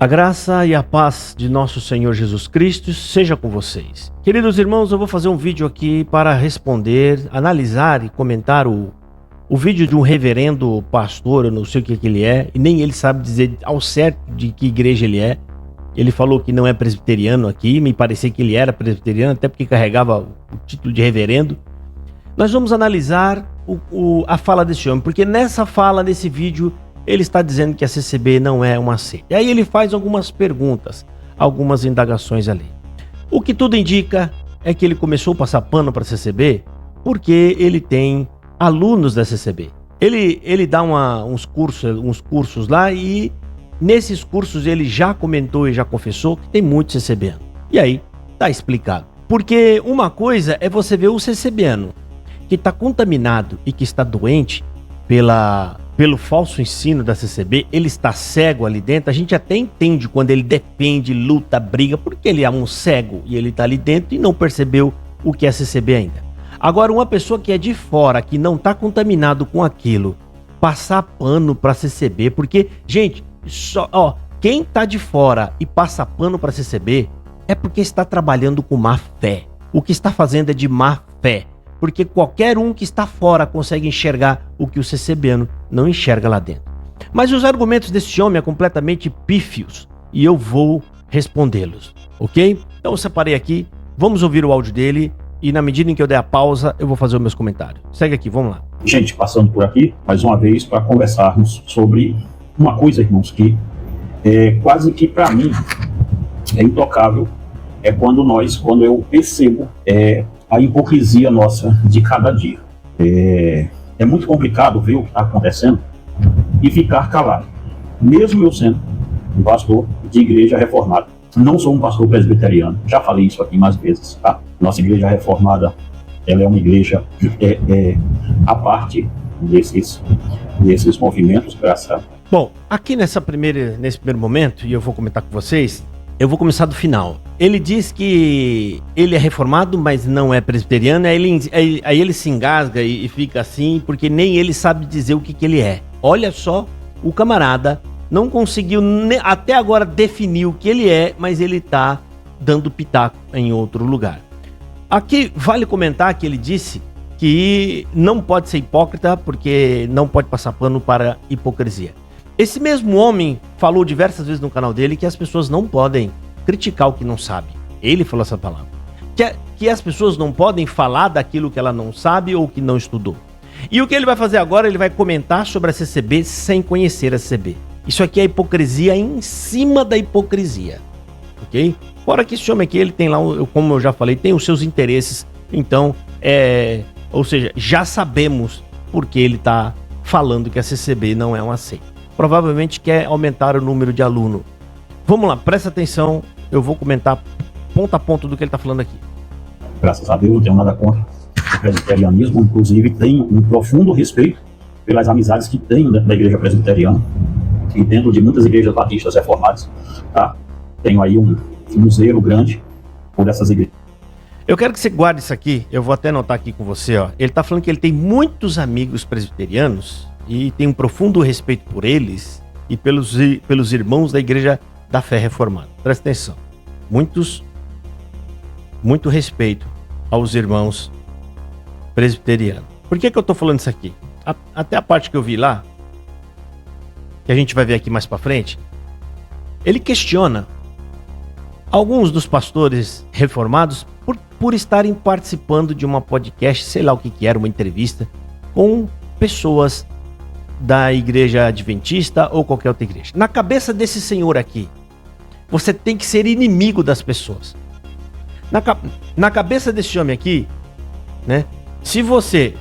A graça e a paz de nosso Senhor Jesus Cristo seja com vocês. Queridos irmãos, eu vou fazer um vídeo aqui para responder, analisar e comentar o vídeo de um reverendo pastor, eu não sei o que ele é, e nem ele sabe dizer ao certo de que igreja ele é. Ele falou que não é presbiteriano aqui, me parecia que ele era presbiteriano, até porque carregava o título de reverendo. Nós vamos analisar a fala desse homem, porque nessa fala, nesse vídeo, ele está dizendo que a CCB não é uma seita. E aí ele faz algumas perguntas, algumas indagações ali. O que tudo indica é que ele começou a passar pano para a CCB porque ele tem alunos da CCB. Ele dá uns cursos lá e nesses cursos ele já comentou e já confessou que tem muito CCBano. E aí tá explicado. Porque uma coisa é você ver o CCBano que está contaminado e que está doente pelo falso ensino da CCB, ele está cego ali dentro. A gente até entende quando ele defende, luta, briga, porque ele é um cego e ele está ali dentro e não percebeu o que é CCB ainda. Agora, uma pessoa que é de fora, que não está contaminado com aquilo, passar pano para CCB, porque, gente, quem está de fora e passa pano para CCB é porque está trabalhando com má fé. O que está fazendo é de má fé. Porque qualquer um que está fora consegue enxergar o que o CCBano não enxerga lá dentro. Mas os argumentos desse homem são completamente pífios e eu vou respondê-los, ok? Então eu separei aqui, vamos ouvir o áudio dele e na medida em que eu der a pausa eu vou fazer os meus comentários. Segue aqui, vamos lá. Gente, passando por aqui mais uma vez para conversarmos sobre uma coisa, irmãos, que é quase que para mim é intocável. É quando eu percebo a hipocrisia nossa de cada dia. É muito complicado ver o que está acontecendo e ficar calado. Mesmo eu sendo um pastor de igreja reformada. Não sou um pastor presbiteriano, já falei isso aqui mais vezes, tá? Nossa igreja reformada, ela é uma igreja à parte desses movimentos, graças a... Bom, aqui nesse primeiro momento, e eu vou comentar com vocês, eu vou começar do final. Ele diz que ele é reformado, mas não é presbiteriano. Aí ele se engasga e fica assim, porque nem ele sabe dizer o que ele é. Olha só, o camarada não conseguiu até agora definir o que ele é, mas ele está dando pitaco em outro lugar. Aqui vale comentar que ele disse que não pode ser hipócrita, porque não pode passar pano para hipocrisia. Esse mesmo homem falou diversas vezes no canal dele que as pessoas não podem criticar o que não sabe. Ele falou essa palavra. Que as pessoas não podem falar daquilo que ela não sabe ou que não estudou. E o que ele vai fazer agora? Ele vai comentar sobre a CCB sem conhecer a CCB. Isso aqui é hipocrisia em cima da hipocrisia. Ok? Fora que esse homem aqui, ele tem lá, como eu já falei, tem os seus interesses. Então, ou seja, já sabemos por que ele está falando que a CCB não é uma seita. Provavelmente quer aumentar o número de aluno. Vamos lá, presta atenção, eu vou comentar ponto a ponto do que ele está falando aqui. Graças a Deus, não tenho nada contra o presbiterianismo, inclusive tenho um profundo respeito pelas amizades que tenho dentro da igreja presbiteriana e dentro de muitas igrejas batistas reformadas. Tá? Tenho aí um zelo grande por essas igrejas. Eu quero que você guarde isso aqui, eu vou até anotar aqui com você, ó. Ele está falando que ele tem muitos amigos presbiterianos e tem um profundo respeito por eles e pelos irmãos da Igreja da Fé Reformada. Presta atenção. Muito respeito aos irmãos presbiterianos. Por que eu estou falando isso aqui? Até a parte que eu vi lá, que a gente vai ver aqui mais para frente, ele questiona alguns dos pastores reformados por estarem participando de uma podcast, sei lá o que era, uma entrevista, com pessoas da igreja adventista ou qualquer outra igreja. Na cabeça desse senhor aqui, você tem que ser inimigo das pessoas. Na cabeça desse homem aqui, né? Se você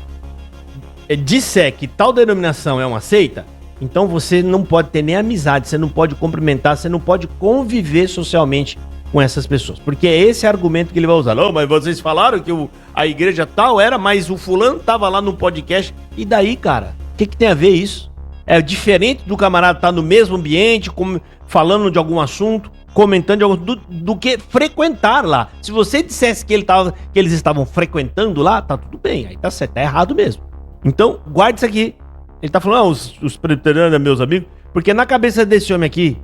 disser que tal denominação é uma seita, então você não pode ter nem amizade, você não pode cumprimentar, você não pode conviver socialmente com essas pessoas. Porque é esse argumento que ele vai usar. Oh, mas vocês falaram que a igreja tal era, mas o fulano tava lá no podcast. E daí, cara? O que tem a ver isso? É diferente do camarada estar no mesmo ambiente, falando de algum assunto, comentando de algum do que frequentar lá. Se você dissesse que eles estavam frequentando lá, tá tudo bem, aí tá certo, tá errado mesmo. Então, guarde isso aqui. Ele tá falando, os presbiterianos, meus amigos, porque na cabeça desse homem aqui,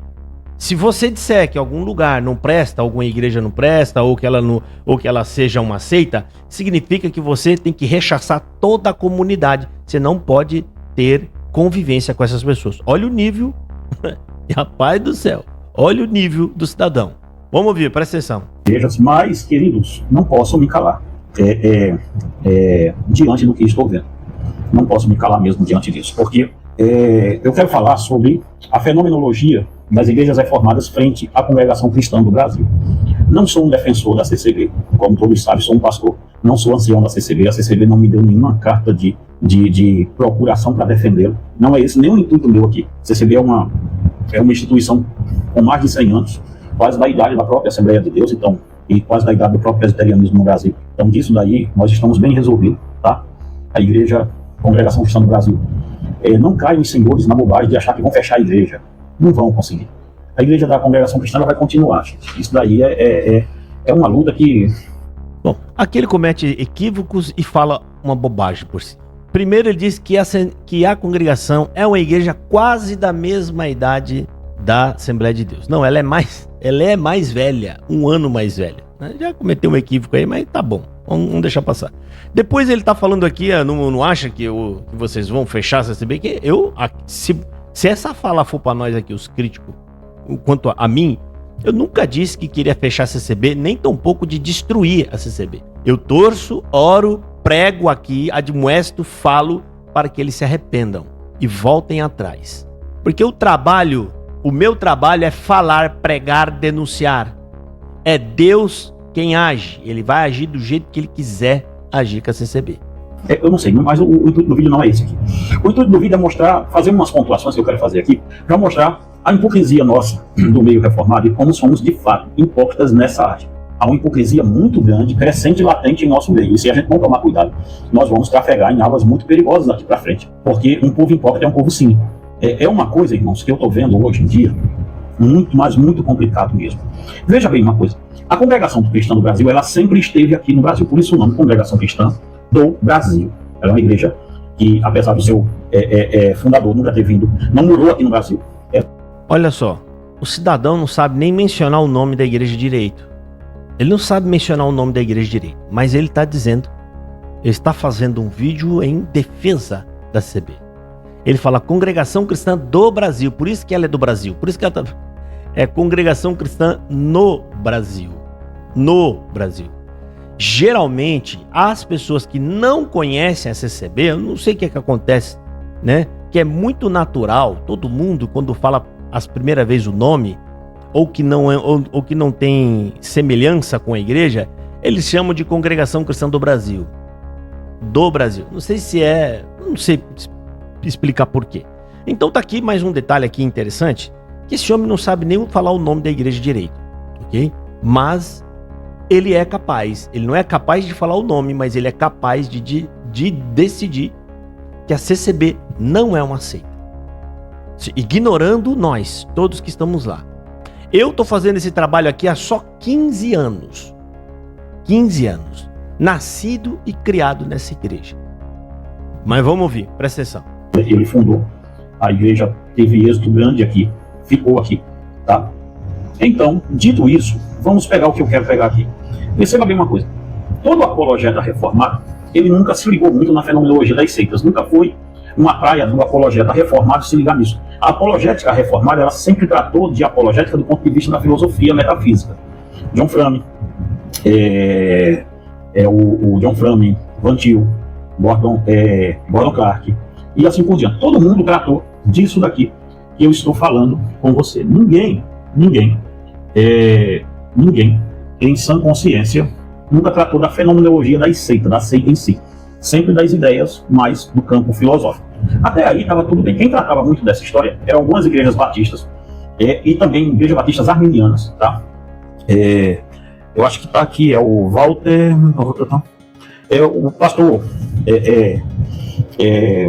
Se você disser que algum lugar não presta, alguma igreja não presta, ou que ela seja uma seita, significa que você tem que rechaçar toda a comunidade. Você não pode ter convivência com essas pessoas. Olha o nível, rapaz do céu, olha o nível do cidadão. Vamos ouvir, presta atenção. Mas, queridos, não posso me calar diante do que estou vendo. Não posso me calar mesmo diante disso, porque eu quero falar sobre a fenomenologia das igrejas reformadas frente à congregação cristã do Brasil. Não sou um defensor da CCB, como todos sabem, sou um pastor. Não sou ancião da CCB, a CCB não me deu nenhuma carta de procuração para defendê-lo. Não é esse nem o intuito meu aqui. A CCB é uma instituição com mais de 100 anos, quase da idade da própria Assembleia de Deus, então, e quase da idade do próprio presbiterianismo no Brasil. Então, disso daí, nós estamos bem resolvidos, tá? A igreja, a congregação cristã do Brasil, não caem os senhores na bobagem de achar que vão fechar a igreja. Não vão conseguir. A igreja da congregação cristã vai continuar, gente. Isso daí é uma luta que... Bom, aqui ele comete equívocos e fala uma bobagem por si. Primeiro ele diz que a congregação é uma igreja quase da mesma idade da Assembleia de Deus. Não, ela é mais velha, um ano mais velha. Já cometeu um equívoco aí, mas tá bom. Vamos deixar passar. Depois ele tá falando aqui, não acha que vocês vão fechar a CCB? Que se essa fala for para nós aqui, os críticos, quanto a mim, eu nunca disse que queria fechar a CCB, nem tampouco de destruir a CCB. Eu torço, oro, prego aqui, admoesto, falo para que eles se arrependam e voltem atrás. Porque o meu trabalho é falar, pregar, denunciar. É Deus quem age. Ele vai agir do jeito que ele quiser agir com a CCB. Eu não sei, mas o intuito do vídeo não é esse aqui. O intuito do vídeo é mostrar, fazer umas pontuações que eu quero fazer aqui, para mostrar a hipocrisia nossa do meio reformado e como somos, de fato, hipócritas nessa área. Há uma hipocrisia muito grande, crescente e latente em nosso meio. E se a gente não tomar cuidado, nós vamos trafegar em águas muito perigosas daqui para frente. Porque um povo hipócrita é um povo cínico. É uma coisa, irmãos, que eu estou vendo hoje em dia, muito complicado mesmo. Veja bem uma coisa. A congregação cristã do Brasil, ela sempre esteve aqui no Brasil. Por isso o nome Congregação Cristã do Brasil. Ela é uma igreja que, apesar do seu fundador nunca ter vindo, não morou aqui no Brasil. Olha só, o cidadão não sabe nem mencionar o nome da igreja direito. Ele não sabe mencionar o nome da igreja direito, mas ele está dizendo, ele está fazendo um vídeo em defesa da CB. Ele fala Congregação Cristã do Brasil, por isso que ela é do Brasil, por isso que ela é Congregação Cristã no Brasil. No Brasil. Geralmente, as pessoas que não conhecem a CCB, eu não sei o que acontece, né? Que é muito natural, todo mundo, quando fala as primeiras vezes o nome, ou que não tem semelhança com a igreja, eles chamam de Congregação Cristã do Brasil. Do Brasil. Não sei não sei explicar por quê. Então tá aqui mais um detalhe aqui interessante, que esse homem não sabe nem falar o nome da igreja direito, ok? Mas ele é capaz, ele não é capaz de falar o nome, mas ele é capaz de decidir que a CCB não é uma seita. Ignorando nós, todos que estamos lá. Eu tô fazendo esse trabalho aqui há só 15 anos. 15 anos. Nascido e criado nessa igreja. Mas vamos ouvir, presta atenção. Ele fundou, a igreja teve êxito grande aqui, ficou aqui, tá? Então, dito isso, vamos pegar o que eu quero pegar aqui. Perceba bem uma coisa. Todo apologeta reformado, ele nunca se ligou muito na fenomenologia das seitas. Nunca foi uma praia do apologeta reformado se ligar nisso. A apologética reformada, ela sempre tratou de apologética do ponto de vista da filosofia metafísica. John Frame, o John Frame, Van Til, Gordon Clark, e assim por diante. Todo mundo tratou disso daqui que eu estou falando com você. Ninguém em sã consciência nunca tratou da fenomenologia da seita em si. Sempre das ideias mais do campo filosófico. Até aí estava tudo bem. Quem tratava muito dessa história eram algumas igrejas batistas e também igrejas batistas arminianas, tá? Eu acho que está aqui, é o Walter... o pastor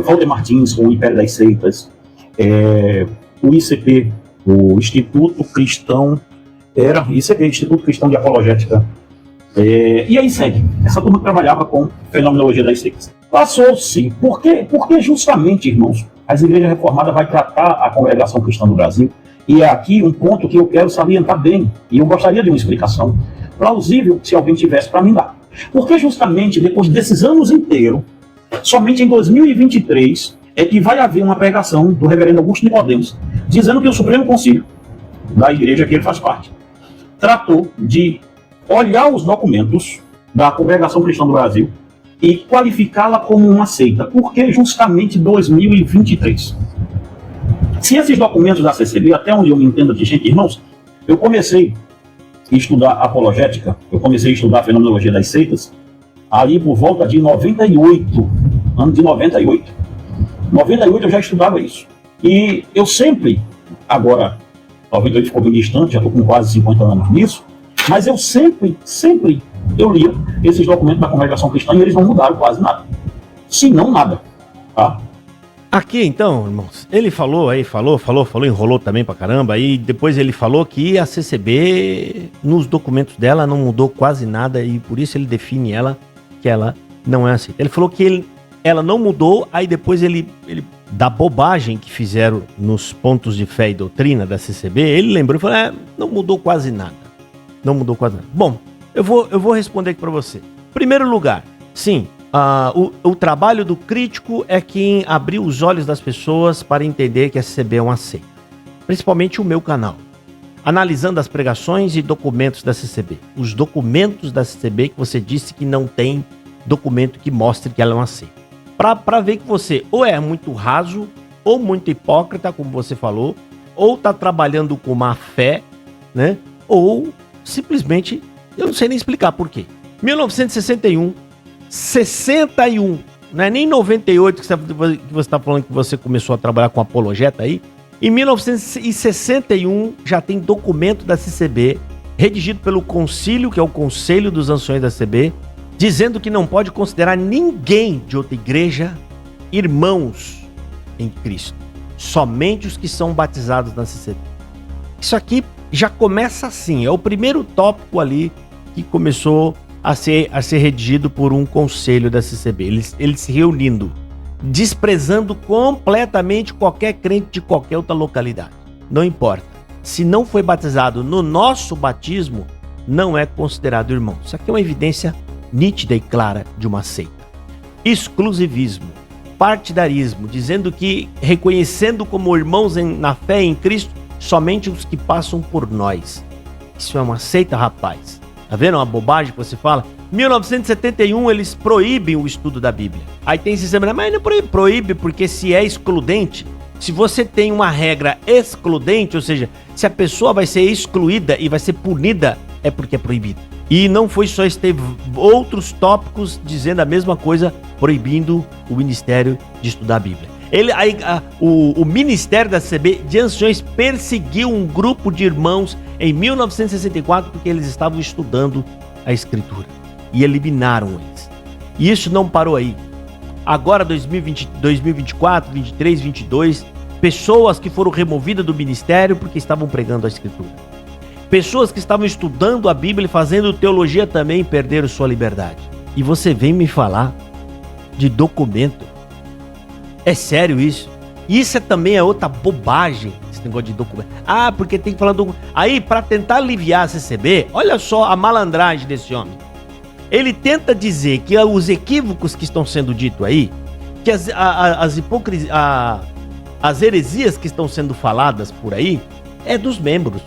Walter Martins, com o Império das Seitas, o ICP, o Instituto Cristão, Instituto Cristão de Apologética, e aí segue, essa turma que trabalhava com fenomenologia das seitas. Passou-se, porque justamente, irmãos, as igrejas reformadas vai tratar a congregação cristã do Brasil E é aqui um ponto que eu quero salientar bem, e eu gostaria de uma explicação plausível, se alguém tivesse para me dar. Porque justamente depois desses anos inteiros, somente em 2023, é que vai haver uma pregação do reverendo Augusto Nicodemos, dizendo que o Supremo Concílio da igreja que ele faz parte tratou de olhar os documentos da Congregação Cristã do Brasil e qualificá-la como uma seita. Por que justamente 2023? Se esses documentos da CCB, até onde eu me entendo aqui, gente, irmãos, eu comecei a estudar apologética, eu comecei a estudar a fenomenologia das seitas, ali por volta de 98, ano de 98. 98 eu já estudava isso. E eu sempre, agora, 98 ficou bem distante, já estou com quase 50 anos nisso, mas eu sempre eu lia esses documentos da Congregação Cristã e eles não mudaram quase nada. Se não, nada. Tá? Aqui então, irmãos, ele falou, enrolou também pra caramba, aí depois ele falou que a CCB, nos documentos dela, não mudou quase nada e por isso ele define ela, que ela não é assim. Ele falou que ela não mudou, aí depois ele da bobagem que fizeram nos pontos de fé e doutrina da CCB, ele lembrou e falou, não mudou quase nada. Não mudou quase nada. Bom, eu vou responder aqui pra você. Primeiro lugar, sim, o trabalho do crítico é quem abriu os olhos das pessoas para entender que a CCB é uma seita. Principalmente o meu canal. Analisando as pregações e documentos da CCB. Os documentos da CCB que você disse que não tem documento que mostre que ela é uma seita. Para ver que você ou é muito raso, ou muito hipócrita, como você falou, ou está trabalhando com má fé, né? Ou simplesmente, eu não sei nem explicar por quê. 1961, 61, não é nem 98 que você está falando que você começou a trabalhar com apologeta aí. Em 1961 já tem documento da CCB, redigido pelo Concílio, que é o Conselho dos Anciões da CCB, dizendo que não pode considerar ninguém de outra igreja irmãos em Cristo. Somente os que são batizados na CCB. Isso aqui já começa assim, é o primeiro tópico ali que começou a ser redigido por um conselho da CCB. Eles se reunindo, desprezando completamente qualquer crente de qualquer outra localidade. Não importa. Se não foi batizado no nosso batismo, não é considerado irmão. Isso aqui é uma evidência nítida e clara de uma seita. Exclusivismo, partidarismo, dizendo que reconhecendo como irmãos na fé em Cristo somente os que passam por nós. Isso é uma seita, rapaz. Tá vendo uma bobagem que você fala? 1971 eles proíbem o estudo da Bíblia. Aí tem esse semana, mas não proíbe porque se é excludente, se você tem uma regra excludente, ou seja, se a pessoa vai ser excluída e vai ser punida, é porque é proibido. E não foi só isso, teve outros tópicos dizendo a mesma coisa, proibindo o ministério de estudar a Bíblia. O ministério da CCB de anciões perseguiu um grupo de irmãos em 1964 porque eles estavam estudando a Escritura e eliminaram eles. E isso não parou aí. Agora 2024, 23, 22, pessoas que foram removidas do ministério porque estavam pregando a Escritura. Pessoas que estavam estudando a Bíblia e fazendo teologia também perderam sua liberdade. E você vem me falar de documento? É sério isso? Isso também é outra bobagem, esse negócio de documento. Porque tem que falar do... Aí, para tentar aliviar a CCB, olha só a malandragem desse homem. Ele tenta dizer que os equívocos que estão sendo ditos aí, que as heresias que estão sendo faladas por aí, é dos membros.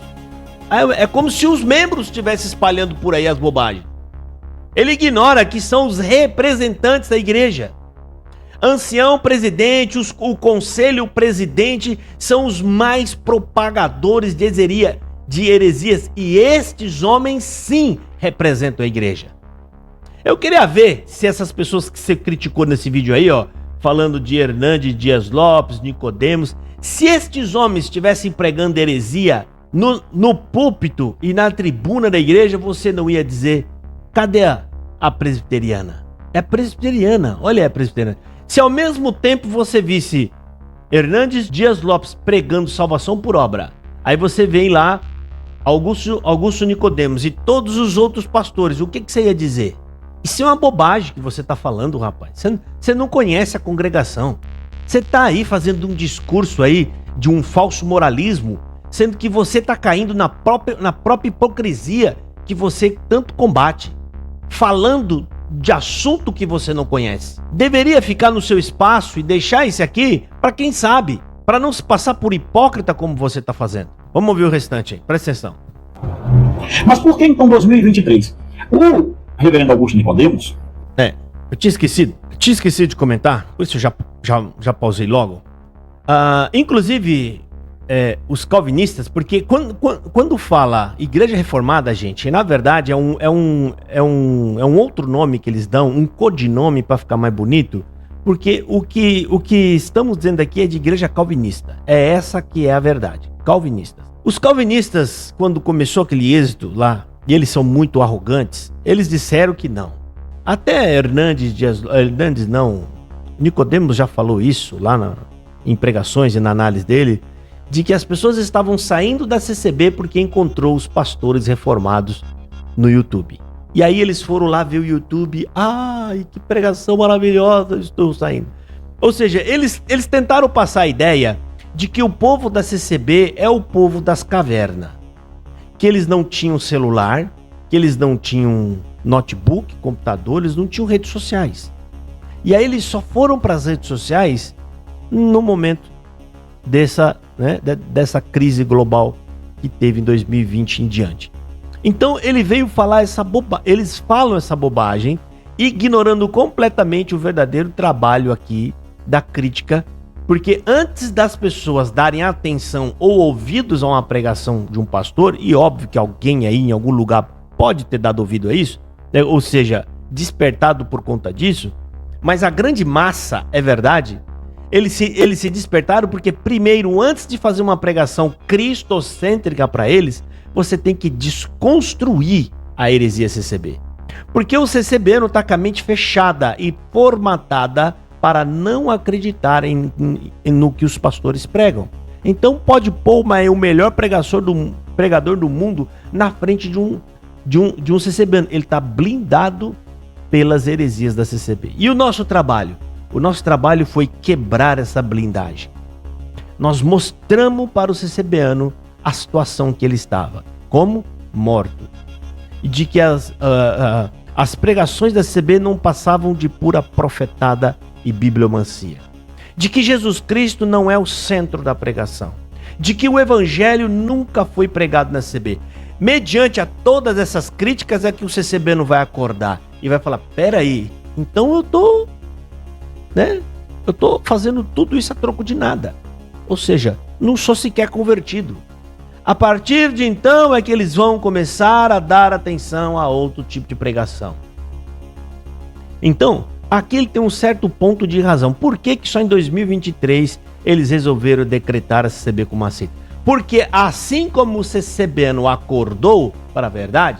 É como se os membros estivessem espalhando por aí as bobagens. Ele ignora que são os representantes da igreja. Ancião, presidente, o conselho, o presidente são os mais propagadores de heresias. E estes homens sim representam a igreja. Eu queria ver se essas pessoas que você criticou nesse vídeo aí, falando de Hernandes Dias Lopes, Nicodemos, se estes homens estivessem pregando heresia no púlpito e na tribuna da igreja, você não ia dizer, cadê a presbiteriana? É presbiteriana, olha a presbiteriana. Se ao mesmo tempo você visse Hernandes Dias Lopes pregando salvação por obra, aí você vem lá, Augusto Nicodemos e todos os outros pastores, o que você ia dizer? Isso é uma bobagem que você está falando, rapaz. Você não conhece a congregação. Você está aí fazendo um discurso aí de um falso moralismo, sendo que você está caindo na própria hipocrisia que você tanto combate, falando de assunto que você não conhece. Deveria ficar no seu espaço e deixar esse aqui para quem sabe, para não se passar por hipócrita como você está fazendo. Vamos ouvir o restante aí, presta atenção. Mas por que então 2023? O reverendo Augusto Nicodemos... Eu tinha esquecido de comentar, por isso eu já pausei logo. Inclusive, os calvinistas, porque quando fala Igreja Reformada, gente, na verdade é um outro nome que eles dão, um codinome para ficar mais bonito, porque o que estamos dizendo aqui é de Igreja Calvinista. É essa que é a verdade, calvinistas. Os calvinistas, quando começou aquele êxodo lá, e eles são muito arrogantes, eles disseram que não. Até Nicodemos já falou isso lá em pregações e na análise dele, de que as pessoas estavam saindo da CCB porque encontrou os pastores reformados no YouTube. E aí eles foram lá ver o YouTube, ai, que pregação maravilhosa, estou saindo. Ou seja, eles tentaram passar a ideia de que o povo da CCB é o povo das cavernas, que eles não tinham celular, que eles não tinham notebook, computador, eles não tinham redes sociais. E aí eles só foram para as redes sociais no momento dessa crise global que teve em 2020 em diante. Então ele veio falar eles falam essa bobagem, ignorando completamente o verdadeiro trabalho aqui da crítica, porque antes das pessoas darem atenção ou ouvidos a uma pregação de um pastor, e óbvio que alguém aí em algum lugar pode ter dado ouvido a isso, né? Ou seja, despertado por conta disso, mas a grande massa, é verdade, eles se despertaram porque primeiro, antes de fazer uma pregação cristocêntrica para eles, você tem que desconstruir a heresia CCB. Porque o CCB não está com a mente fechada e formatada para não acreditar no que os pastores pregam. Então pode pôr o melhor pregador do mundo na frente de um CCB. Ele está blindado pelas heresias da CCB. E o nosso trabalho? O nosso trabalho foi quebrar essa blindagem. Nós mostramos para o CCBano a situação que ele estava, como morto. E de que as pregações da CCB não passavam de pura profetada e bibliomancia. De que Jesus Cristo não é o centro da pregação. De que o evangelho nunca foi pregado na CCB. Mediante a todas essas críticas é que o CCB não vai acordar e vai falar, peraí, então eu tô fazendo tudo isso a troco de nada. Ou seja, não sou sequer convertido. A partir de então é que eles vão começar a dar atenção a outro tipo de pregação. Então, aqui ele tem um certo ponto de razão. Por que só em 2023 eles resolveram decretar a CCB como uma seita? Porque assim como o CCBano acordou para a verdade,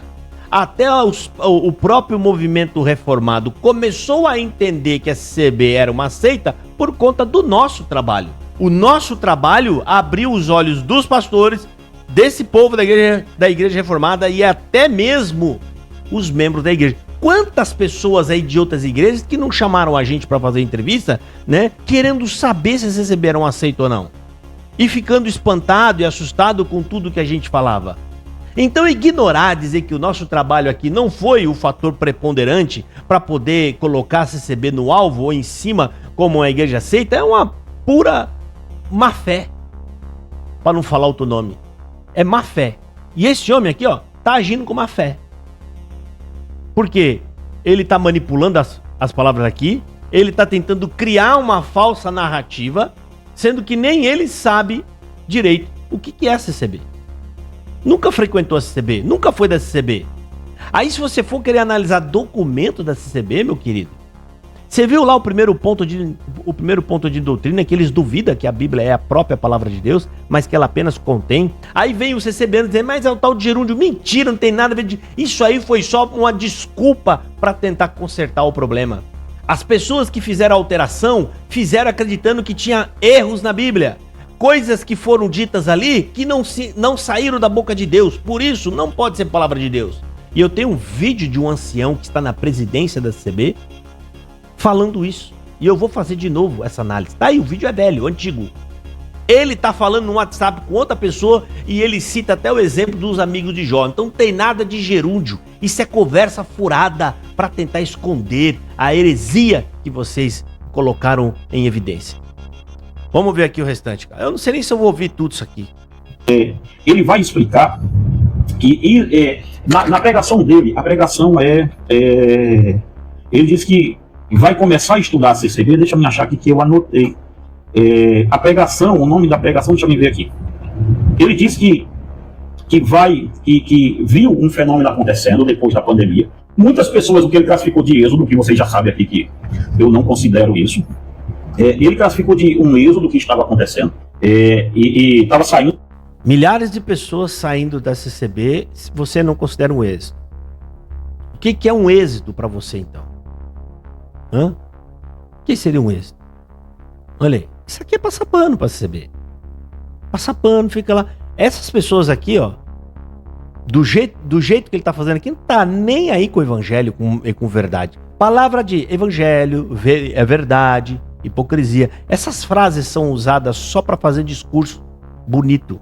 até o próprio movimento reformado começou a entender que a CCB era uma seita por conta do nosso trabalho. O nosso trabalho abriu os olhos dos pastores, desse povo da igreja reformada e até mesmo os membros da igreja. Quantas pessoas aí de outras igrejas que não chamaram a gente para fazer entrevista, né, querendo saber se receberam aceito ou não. E ficando espantado e assustado com tudo que a gente falava. Então ignorar, dizer que o nosso trabalho aqui não foi o fator preponderante para poder colocar a CCB no alvo ou em cima como a igreja aceita, é uma pura má fé. Para não falar outro nome. É má fé. E esse homem aqui, tá agindo com má fé. Porque ele tá manipulando as palavras aqui, ele tá tentando criar uma falsa narrativa, sendo que nem ele sabe direito o que é a CCB. Nunca frequentou a CCB, nunca foi da CCB. Aí se você for querer analisar documento da CCB, meu querido, você viu lá o primeiro ponto de doutrina, que eles duvidam que a Bíblia é a própria palavra de Deus, mas que ela apenas contém. Aí vem o CCB dizer, mas é o tal de gerúndio. Mentira, não tem nada a ver. Isso aí foi só uma desculpa para tentar consertar o problema. As pessoas que fizeram a alteração, fizeram acreditando que tinha erros na Bíblia. Coisas que foram ditas ali que não saíram da boca de Deus. Por isso, não pode ser palavra de Deus. E eu tenho um vídeo de um ancião que está na presidência da CCB falando isso. E eu vou fazer de novo essa análise. Tá aí, o vídeo é velho, antigo. Ele tá falando no WhatsApp com outra pessoa e ele cita até o exemplo dos amigos de Jó. Então não tem nada de gerúndio. Isso é conversa furada para tentar esconder a heresia que vocês colocaram em evidência. Vamos ver aqui o restante, cara. Eu não sei nem se eu vou ouvir tudo isso aqui. Ele vai explicar que na pregação dele, a pregação ele diz que vai começar a estudar a CCB. Deixa eu me achar aqui que eu anotei. A pregação, o nome da pregação, deixa eu me ver aqui. Ele diz que viu um fenômeno acontecendo depois da pandemia. Muitas pessoas, o que ele classificou de êxodo, que vocês já sabem aqui que eu não considero isso, ele classificou de um êxodo que estava acontecendo e estava saindo. Milhares de pessoas saindo da CCB, você não considera um êxito. O que é um êxito para você, então? O que seria um êxito? Olha aí, isso aqui é passar pano para CCB. Passar pano, fica lá. Essas pessoas aqui, ó, do jeito que ele tá fazendo aqui, não tá nem aí com o evangelho, com verdade. Palavra de evangelho, é verdade, hipocrisia. Essas frases são usadas só para fazer discurso bonito.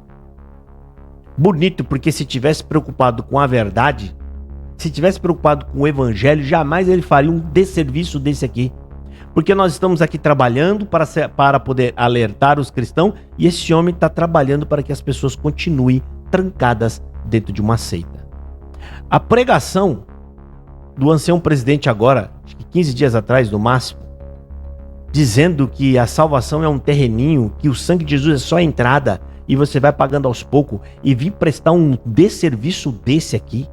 Bonito, porque se tivesse preocupado com a verdade, se tivesse preocupado com o evangelho, jamais ele faria um desserviço desse aqui. Porque nós estamos aqui trabalhando para poder alertar os cristãos e esse homem está trabalhando para que as pessoas continuem trancadas dentro de uma seita. A pregação do ancião presidente agora, acho que 15 dias atrás no máximo, dizendo que a salvação é um terreninho, que o sangue de Jesus é só a entrada e você vai pagando aos poucos, e vir prestar um desserviço desse aqui,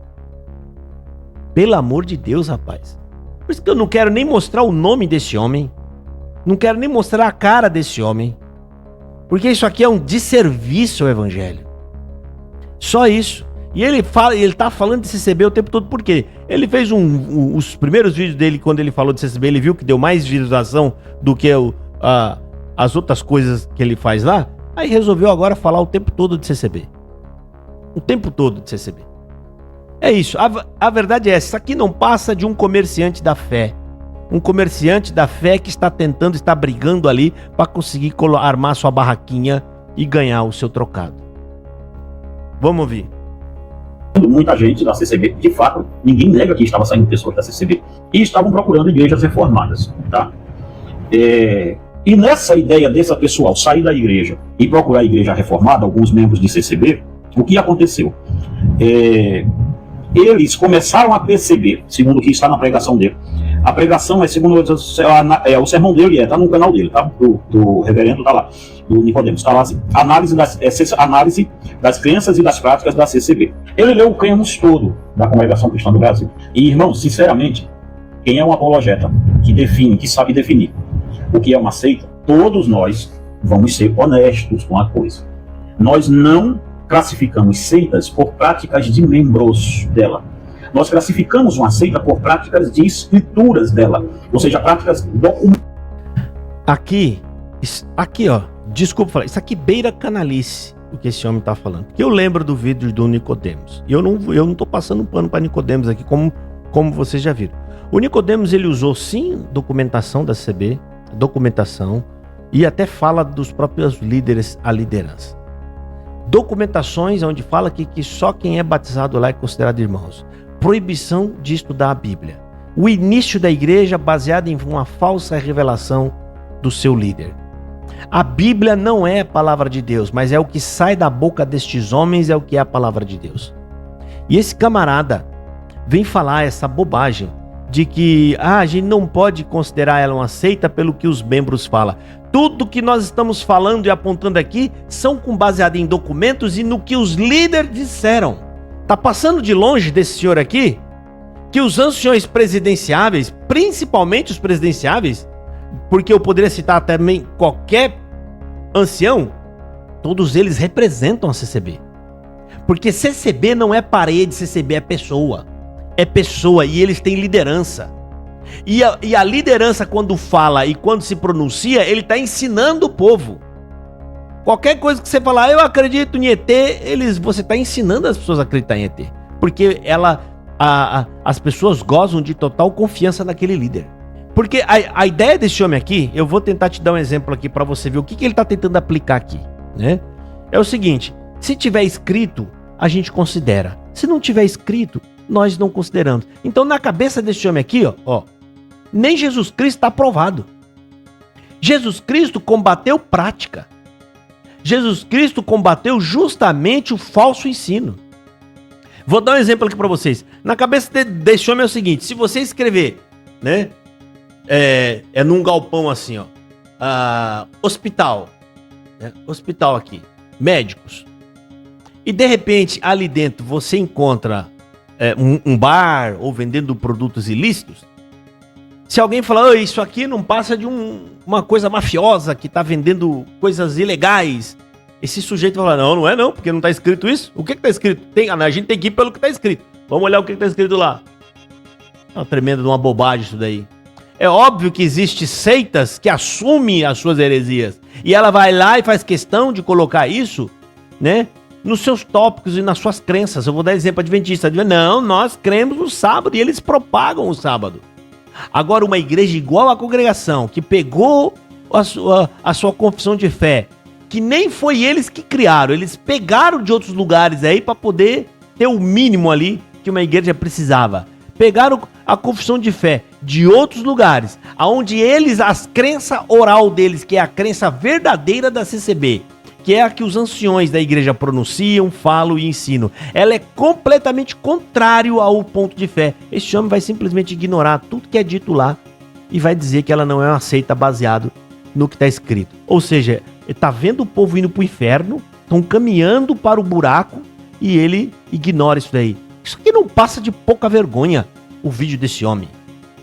pelo amor de Deus, rapaz. Por isso que eu não quero nem mostrar o nome desse homem. Não quero nem mostrar a cara desse homem. Porque isso aqui é um desserviço ao evangelho. Só isso. E ele tá falando de CCB o tempo todo. Por quê? Ele fez os primeiros vídeos dele, quando ele falou de CCB, ele viu que deu mais visualização do que as outras coisas que ele faz lá. Aí resolveu agora falar o tempo todo de CCB. O tempo todo de CCB. É isso, a verdade é essa, isso aqui não passa de um comerciante da fé. Um comerciante da fé que está brigando ali para conseguir armar sua barraquinha e ganhar o seu trocado. Vamos ouvir. Muita gente da CCB, de fato, ninguém nega que estava saindo pessoas da CCB e estavam procurando igrejas reformadas, tá? E nessa ideia dessa pessoal sair da igreja e procurar a igreja reformada, alguns membros de CCB, o que aconteceu? Eles começaram a perceber, segundo o que está na pregação dele. A pregação é segundo o sermão dele, tá no canal dele, tá? Do reverendo, tá lá, do Nicodemos, tá lá assim, análise das crenças e das práticas da CCB. Ele leu o Cremos todo da Congregação Cristã do Brasil. E, irmão, sinceramente, quem é um apologeta que sabe definir o que é uma seita, todos nós vamos ser honestos com a coisa. Nós não classificamos seitas por práticas de membros dela. Nós classificamos uma seita por práticas de escrituras dela, ou seja, práticas documentadas. Aqui, ó, desculpa falar, isso aqui beira canalice, o que esse homem está falando. Porque eu lembro do vídeo do Nicodemos. E eu não tô passando pano para Nicodemos aqui, como vocês já viram. O Nicodemos, ele usou sim documentação da CB, documentação, e até fala dos próprios líderes, a liderança. Documentações onde fala que só quem é batizado lá é considerado irmãos. Proibição de estudar a Bíblia. O início da igreja baseado em uma falsa revelação do seu líder. A Bíblia não é a palavra de Deus, mas é o que sai da boca destes homens, é o que é a palavra de Deus. E esse camarada vem falar essa bobagem de que a gente não pode considerar ela uma seita pelo que os membros falam. Tudo que nós estamos falando e apontando aqui são baseado em documentos e no que os líderes disseram. Tá passando de longe desse senhor aqui que os anciões presidenciáveis, principalmente os presidenciáveis, porque eu poderia citar também qualquer ancião, todos eles representam a CCB. Porque CCB não é parede, CCB é pessoa. É pessoa e eles têm liderança. E a liderança, quando fala e quando se pronuncia, ele está ensinando o povo. Qualquer coisa que você falar, eu acredito em ET, você está ensinando as pessoas a acreditar em ET. Porque as pessoas gozam de total confiança naquele líder. Porque a ideia desse homem aqui, eu vou tentar te dar um exemplo aqui para você ver o que ele está tentando aplicar aqui. né? É o seguinte, se tiver escrito, a gente considera. Se não tiver escrito, nós não consideramos. Então, na cabeça desse homem aqui, ó, nem Jesus Cristo está aprovado. Jesus Cristo combateu prática. Jesus Cristo combateu justamente o falso ensino. Vou dar um exemplo aqui para vocês. Na cabeça desse homem é o seguinte, se você escrever, né, é num galpão assim, ó, hospital, né, hospital aqui, médicos, e de repente ali dentro você encontra um bar ou vendendo produtos ilícitos, se alguém falar, isso aqui não passa de uma coisa mafiosa que tá vendendo coisas ilegais, esse sujeito vai falar, não é não, porque não tá escrito isso. O que tá escrito? A gente tem que ir pelo que tá escrito. Vamos olhar o que tá escrito lá. É uma tremenda de uma bobagem isso daí. É óbvio que existem seitas que assumem as suas heresias. E ela vai lá e faz questão de colocar isso, né, nos seus tópicos e nas suas crenças. Eu vou dar exemplo adventista. Não, nós cremos no sábado e eles propagam o sábado. Agora, uma igreja igual à congregação, que pegou a sua confissão de fé, que nem foi eles que criaram, eles pegaram de outros lugares aí para poder ter o mínimo ali que uma igreja precisava. Pegaram a confissão de fé de outros lugares, aonde eles, as crença oral deles, que é a crença verdadeira da CCB, que é a que os anciões da igreja pronunciam, falam e ensinam, ela é completamente contrário ao ponto de fé. Esse homem vai simplesmente ignorar tudo que é dito lá e vai dizer que ela não é uma seita baseado no que está escrito. Ou seja, ele está vendo o povo indo para o inferno, estão caminhando para o buraco e ele ignora isso daí. Isso aqui não passa de pouca vergonha, o vídeo desse homem.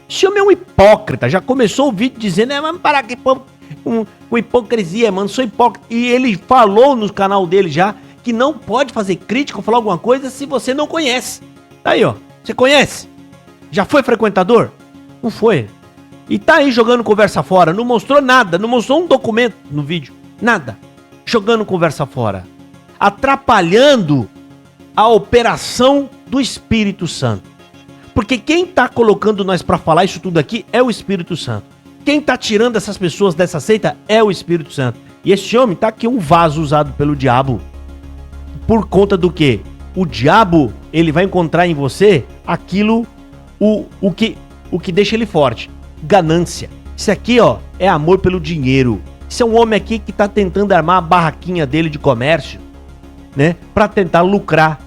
Esse homem é um hipócrita, já começou o vídeo dizendo, vamos parar aqui com hipocrisia, mano, sou hipócrita. E ele falou no canal dele já que não pode fazer crítica ou falar alguma coisa se você não conhece. Tá aí, ó, você conhece? Já foi frequentador? Não foi. E tá aí jogando conversa fora, não mostrou nada, não mostrou um documento no vídeo, nada. Jogando conversa fora, atrapalhando a operação do Espírito Santo. Porque quem tá colocando nós pra falar isso tudo aqui é o Espírito Santo. Quem tá tirando essas pessoas dessa seita é o Espírito Santo. E esse homem tá aqui um vaso usado pelo diabo. Por conta do quê? O diabo, ele vai encontrar em você aquilo, o que deixa ele forte. Ganância. Isso aqui, ó, é amor pelo dinheiro. Isso é um homem aqui que tá tentando armar a barraquinha dele de comércio, né? Pra tentar lucrar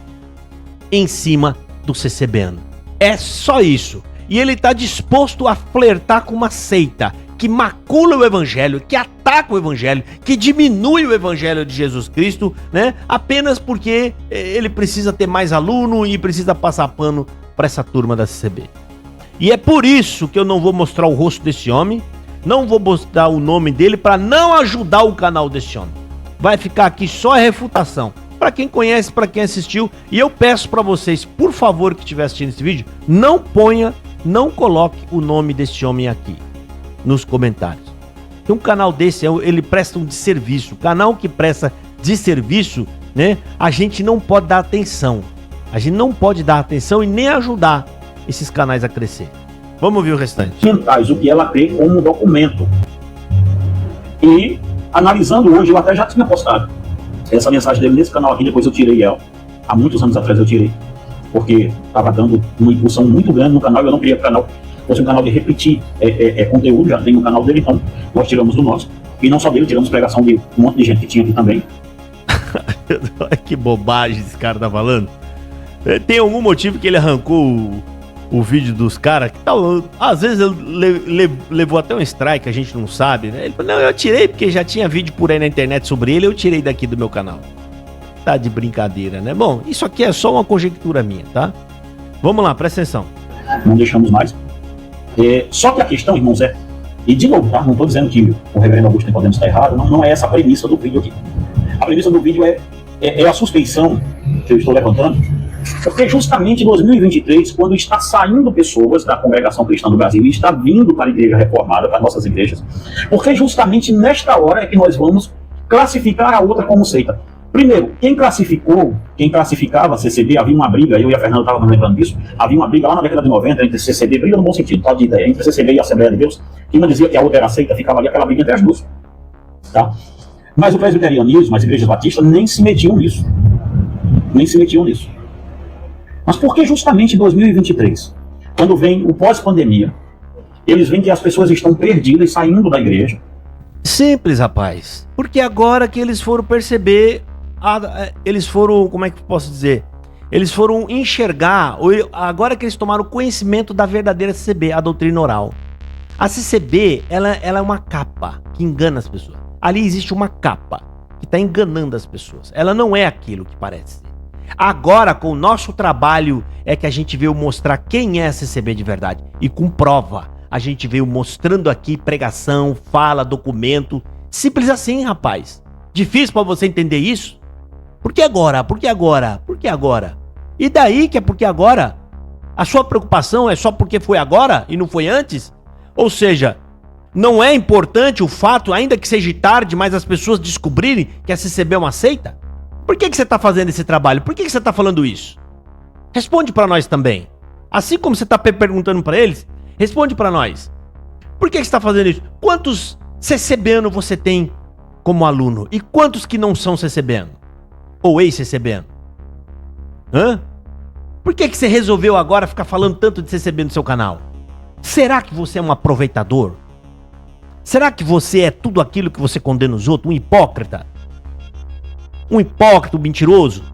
em cima do CCBano. É só isso. E ele tá disposto a flertar com uma seita que macula o evangelho, que ataca o evangelho, que diminui o evangelho de Jesus Cristo, né? Apenas porque ele precisa ter mais aluno e precisa passar pano para essa turma da CCB. E é por isso que eu não vou mostrar o rosto desse homem, não vou mostrar o nome dele para não ajudar o canal desse homem. Vai ficar aqui só a refutação. Para quem conhece, para quem assistiu, e eu peço para vocês, por favor, que estiver assistindo esse vídeo, não coloque o nome desse homem aqui nos comentários. Porque um canal desse, ele presta um desserviço. O canal que presta desserviço, né, a gente não pode dar atenção. A gente não pode dar atenção e nem ajudar esses canais a crescer. Vamos ver o restante. O que ela tem como documento. E, analisando hoje, eu até já tinha postado essa mensagem dele nesse canal aqui, depois eu tirei ela. Há muitos anos atrás eu tirei. Porque estava dando uma impulsão muito grande no canal e eu não queria que o canal fosse um canal de repetir conteúdo, já tem um canal dele, então nós tiramos do nosso. E não só dele, tiramos pregação de um monte de gente que tinha aqui também. Que bobagem esse cara tá falando. Tem algum motivo que ele arrancou o vídeo dos caras? Que tal, às vezes levou até um strike, a gente não sabe, né? Ele falou, não, eu tirei porque já tinha vídeo por aí na internet sobre ele, eu tirei daqui do meu canal. Tá de brincadeira, né? Bom, isso aqui é só uma conjectura minha, tá? Vamos lá, presta atenção. Não deixamos mais. Só que a questão, irmãos, e de novo, tá? Não estou dizendo que o reverendo Augusto Nicodemus está errado, não é essa a premissa do vídeo aqui. A premissa do vídeo é a suspeição que eu estou levantando, porque justamente em 2023, quando está saindo pessoas da congregação cristã do Brasil e está vindo para a igreja reformada, para nossas igrejas, porque justamente nesta hora é que nós vamos classificar a outra como seita. Primeiro, quem classificava a CCB, havia uma briga, eu e a Fernanda estávamos lembrando disso, havia uma briga lá na década de 90 entre CCB, briga no bom sentido, tal de ideia, entre CCB e a Assembleia de Deus, que uma dizia que a outra era seita, ficava ali aquela briga entre as duas. Tá? Mas o presbiterianismo, as igrejas batistas, nem se metiam nisso. Nem se metiam nisso. Mas por que justamente em 2023, quando vem o pós-pandemia, eles veem que as pessoas estão perdidas saindo da igreja? Simples, rapaz. Porque agora que eles foram perceber, eles foram, como é que eu posso dizer? Eles foram enxergar, agora que eles tomaram conhecimento da verdadeira CCB, a doutrina oral. A CCB, ela é uma capa que engana as pessoas. Ali existe uma capa que está enganando as pessoas. Ela não é aquilo que parece ser. Agora, com o nosso trabalho, é que a gente veio mostrar quem é a CCB de verdade. E com prova. A gente veio mostrando aqui pregação, fala, documento. Simples assim, rapaz. Difícil pra você entender isso? Por que agora? Por que agora? Por que agora? E daí que é porque agora? A sua preocupação é só porque foi agora e não foi antes? Ou seja, não é importante o fato, ainda que seja tarde, mas as pessoas descobrirem que a CCB é uma seita? Por que você está fazendo esse trabalho? Por que você está falando isso? Responde para nós também. Assim como você está perguntando para eles, responde para nós. Por que você está fazendo isso? Quantos CCBano você tem como aluno? E quantos que não são CCBano? Ou ex-CCBano? Hã? Por que você resolveu agora ficar falando tanto de CCB no seu canal? Será que você é um aproveitador? Será que você é tudo aquilo que você condena os outros? Um hipócrita? Um hipócrita, um mentiroso?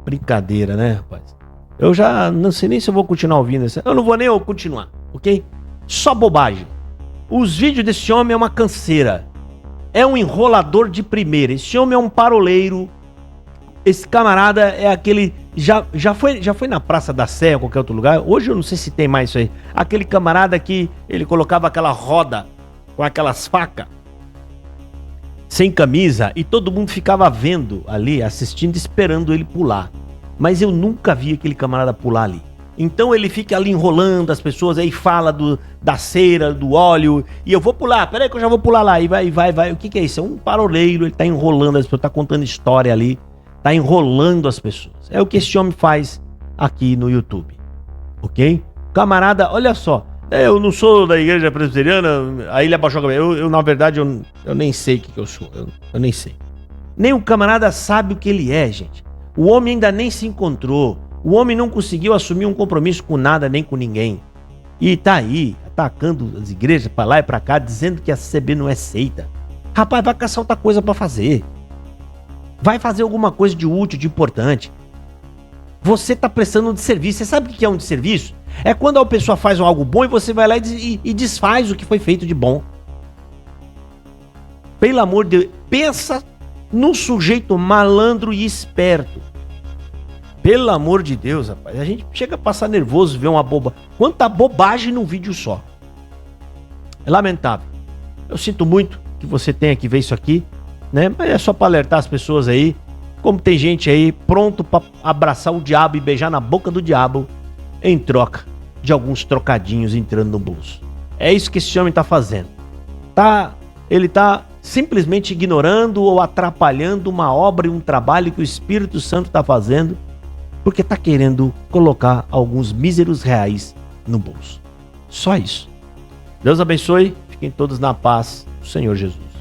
Brincadeira, né, rapaz? Eu já não sei nem se eu vou continuar ouvindo isso. Eu não vou nem continuar, ok? Só bobagem. Os vídeos desse homem é uma canseira. É um enrolador de primeira. Esse homem é um paroleiro. Esse camarada é aquele... Já foi na Praça da Sé ou qualquer outro lugar? Hoje eu não sei se tem mais isso aí. Aquele camarada que ele colocava aquela roda com aquelas facas sem camisa e todo mundo ficava vendo ali, assistindo, esperando ele pular. Mas eu nunca vi aquele camarada pular ali. Então ele fica ali enrolando as pessoas, aí fala da cera, do óleo, e eu vou pular, peraí que eu já vou pular lá, e vai. O que é isso? É um paroleiro, ele tá enrolando as pessoas, tá contando história ali, tá enrolando as pessoas. É o que esse homem faz aqui no YouTube, ok? Camarada, olha só, eu não sou da igreja presbiteriana, aí ele abaixou a cabeça, eu na verdade, eu nem sei o que eu sou, eu nem sei. Nem o camarada sabe o que ele é, gente. O homem ainda nem se encontrou. O homem não conseguiu assumir um compromisso com nada, nem com ninguém. E tá aí, atacando as igrejas pra lá e pra cá, dizendo que a CCB não é seita. Rapaz, vai caçar outra coisa pra fazer. Vai fazer alguma coisa de útil, de importante. Você tá prestando de serviço. Você sabe o que é um de serviço? É quando a pessoa faz algo bom e você vai lá e desfaz o que foi feito de bom. Pelo amor de Deus, pensa num sujeito malandro e esperto. Pelo amor de Deus, rapaz. A gente chega a passar nervoso ver uma boba. Quanta bobagem num vídeo só. É lamentável. Eu sinto muito que você tenha que ver isso aqui, né? Mas é só para alertar as pessoas aí. Como tem gente aí pronto para abraçar o diabo e beijar na boca do diabo em troca de alguns trocadinhos entrando no bolso. É isso que esse homem tá fazendo. Ele tá simplesmente ignorando ou atrapalhando uma obra e um trabalho que o Espírito Santo tá fazendo, porque tá querendo colocar alguns míseros reais no bolso. Só isso. Deus abençoe. Fiquem todos na paz do Senhor Jesus.